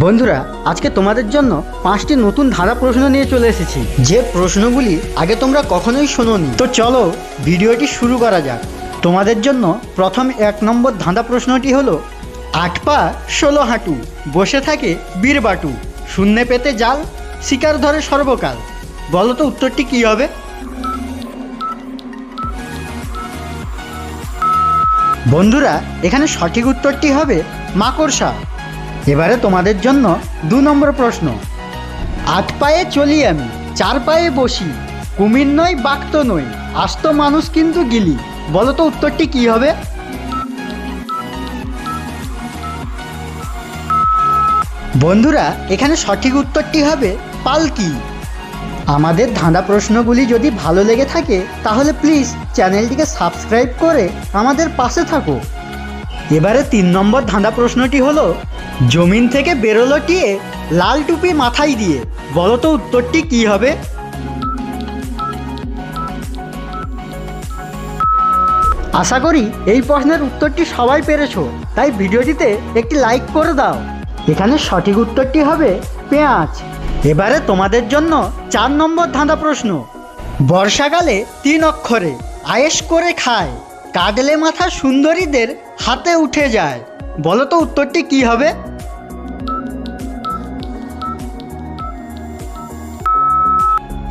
বন্ধুরা, আজকে তোমাদের জন্য 5টি নতুন ধাঁধা প্রশ্ন নিয়ে চলে এসেছি, যে প্রশ্নগুলি আগে তোমরা কখনোই শোনোনি। তো চলো ভিডিওটি শুরু করা যাক। তোমাদের জন্য প্রথম 1 নম্বর ধাঁধা প্রশ্নটি হলো, 8 পা 16 হাঁটু, বসে থাকে বীরবাটু, শূন্যে পেতে জাল, শিকার ধরে সর্বকাল। বলো তো উত্তরটি কী হবে? বন্ধুরা, এখানে সঠিক উত্তরটি হবে মাকড়সা। এবারে তোমাদের জন্য 2 নম্বর প্রশ্ন, 8 পায়ে চলি আমি, 4 পায়ে বসি, কুমির নই বাঘ তো নই, আস্ত মানুষ কিন্তু গিলি। বলো তো উত্তরটি কী হবে? বন্ধুরা, এখানে সঠিক উত্তরটি হবে পালকি। আমাদের ধাঁধা প্রশ্নগুলি যদি ভালো লেগে থাকে তাহলে প্লিজ চ্যানেলটিকে সাবস্ক্রাইব করে আমাদের পাশে থাকো। এবারে 3 নম্বর ধাঁধা প্রশ্নটি হলো, জমিন থেকে বেরোলো টিয়ে, লাল টুপি মাথায় দিয়ে। বলো তো উত্তরটি কী হবে? আশা করি এই প্রশ্নের উত্তরটি সবাই পেরেছো, তাই ভিডিওটিতে একটি লাইক করে দাও। এখানে সঠিক উত্তরটি হবে পেঁয়াজ। এবারে তোমাদের জন্য 4 নম্বর ধাঁধা প্রশ্ন, বর্ষাকালে 3 অক্ষরে, আয়েশ করে খায়, কাটলে মাথা সুন্দরীদের হাতে উঠে যায়। বলো তো উত্তরটি কী হবে?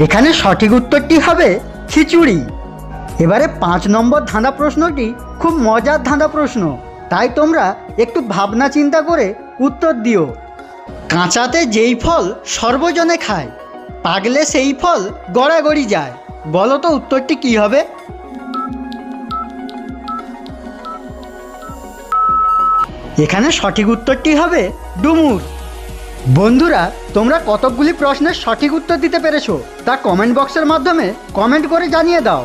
এখানে সঠিক উত্তরটি হবে খিচুড়ি। এবারে 5 নম্বর ধাঁধা প্রশ্নটি খুব মজার ধাঁধা প্রশ্ন, তাই তোমরা একটু ভাবনা চিন্তা করে উত্তর দিও। কাঁচাতে যেই ফল সর্বজনে খায়, পাগলে সেই ফল গড়াগড়ি যায়। বলো তো উত্তরটি কী হবে? এখানে সঠিক উত্তরটি হবে ডুমুর। বন্ধুরা, তোমরা কতকগুলি প্রশ্নের সঠিক উত্তর দিতে পেরেছো তা কমেন্ট বক্সের মাধ্যমে কমেন্ট করে জানিয়ে দাও।